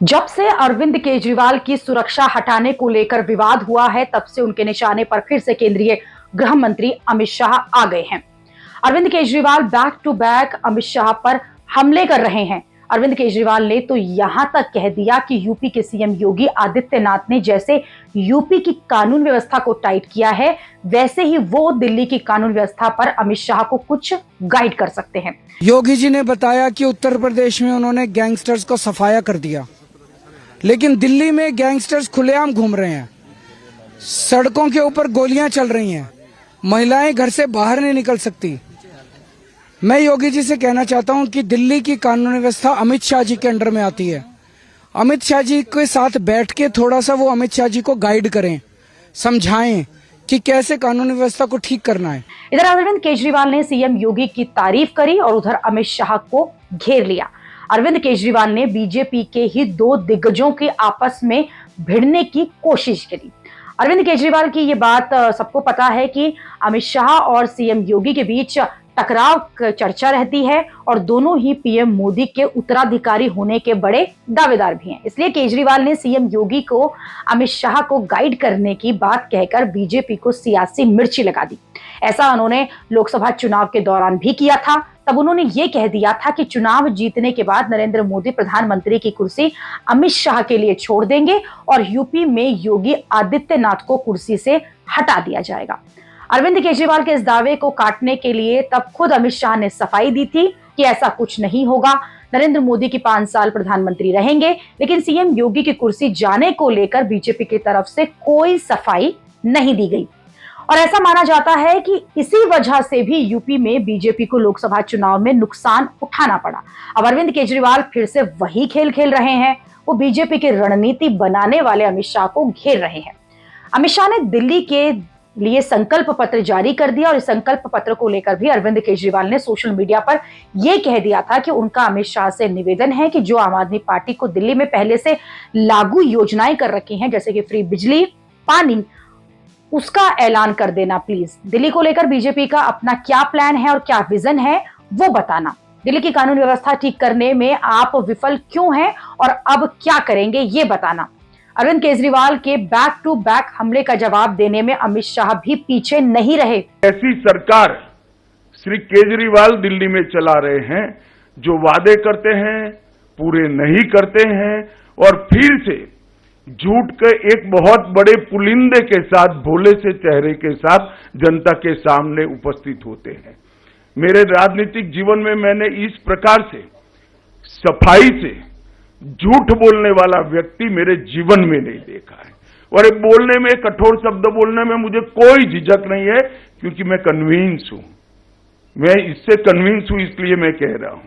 जब से अरविंद केजरीवाल की सुरक्षा हटाने को लेकर विवाद हुआ है, तब से उनके निशाने पर फिर से केंद्रीय गृह मंत्री अमित शाह आ गए हैं। Arvind Kejriwal back to back Amit Shah पर हमले कर रहे हैं। अरविंद केजरीवाल ने तो यहां तक कह दिया कि यूपी के सीएम योगी आदित्यनाथ ने जैसे यूपी की कानून व्यवस्था को टाइट किया है, वैसे ही वो दिल्ली की कानून व्यवस्था पर अमित शाह को कुछ गाइड कर सकते हैं। योगी जी ने बताया कि उत्तर प्रदेश में उन्होंने गैंगस्टर्स को सफाया कर दिया, लेकिन दिल्ली में गैंगस्टर्स खुलेआम घूम रहे हैं, सड़कों के ऊपर गोलियां चल रही हैं, महिलाएं घर से बाहर नहीं निकल सकती। मैं योगी जी से कहना चाहता हूं कि दिल्ली की कानून व्यवस्था अमित शाह जी के अंडर में आती है। अमित शाह जी के साथ बैठ के थोड़ा सा वो अमित शाह जी को गाइड करें, समझाएं कि कैसे कानून व्यवस्था को ठीक करना है। इधर अरविंद केजरीवाल ने सीएम योगी की तारीफ करी और उधर अमित शाह को घेर लिया। अरविंद केजरीवाल ने बीजेपी के ही दो दिग्गजों के आपस में भिड़ने की कोशिश करी। अरविंद केजरीवाल की ये बात सबको पता है कि अमित शाह और सीएम योगी के बीच टकराव चर्चा रहती है और दोनों ही पीएम मोदी के उत्तराधिकारी होने के बड़े दावेदार भी हैं। इसलिए केजरीवाल ने सीएम योगी को अमित शाह को गाइड करने की बात कहकर बीजेपी को सियासी मिर्ची लगा दी। ऐसा उन्होंने लोकसभा चुनाव के दौरान भी किया था। तब उन्होंने ये कह दिया था कि चुनाव जीतने के बाद नरेंद्र मोदी प्रधानमंत्री की कुर्सी अमित शाह के लिए छोड़ देंगे और यूपी में योगी आदित्यनाथ को कुर्सी से हटा दिया जाएगा। अरविंद केजरीवाल के इस दावे को काटने के लिए तब खुद अमित शाह ने सफाई दी थी कि ऐसा कुछ नहीं होगा, नरेंद्र मोदी की 5 साल प्रधानमंत्री रहेंगे। लेकिन सीएम योगी की कुर्सी जाने को लेकर बीजेपी की तरफ से कोई सफाई नहीं दी गई और ऐसा माना जाता है कि इसी वजह से भी यूपी में बीजेपी को लोकसभा चुनाव में नुकसान उठाना पड़ा। अब अरविंद केजरीवाल फिर से वही खेल खेल रहे हैं। वो बीजेपी की रणनीति बनाने वाले अमित शाह को घेर रहे हैं। अमित शाह ने दिल्ली के लिए संकल्प पत्र जारी कर दिया और इस संकल्प पत्र को लेकर भी अरविंद केजरीवाल ने सोशल मीडिया पर यह कह दिया था कि उनका अमित शाह से निवेदन है कि जो आम आदमी पार्टी को दिल्ली में पहले से लागू योजनाएं कर रखी हैं, जैसे कि फ्री बिजली, पानी, उसका ऐलान कर देना प्लीज। दिल्ली को लेकर बीजेपी का अपना क्या प्लान है और क्या विजन है वो बताना। दिल्ली की कानून व्यवस्था ठीक करने में आप विफल क्यों हैं और अब क्या करेंगे ये बताना। अरविंद केजरीवाल के बैक टू बैक हमले का जवाब देने में अमित शाह भी पीछे नहीं रहे। ऐसी सरकार श्री केजरीवाल दिल्ली में चला रहे हैं जो वादे करते हैं, पूरे नहीं करते हैं और फिर से झूठ के एक बहुत बड़े पुलिंदे के साथ, भोले से चेहरे के साथ जनता के सामने उपस्थित होते हैं। मेरे राजनीतिक जीवन में मैंने इस प्रकार से सफाई से झूठ बोलने वाला व्यक्ति मेरे जीवन में नहीं देखा है। और बोलने में, कठोर शब्द बोलने में मुझे कोई झिझक नहीं है, क्योंकि मैं कन्विंस हूं। मैं इससे कन्विंस हूं, इसलिए मैं कह रहा हूं।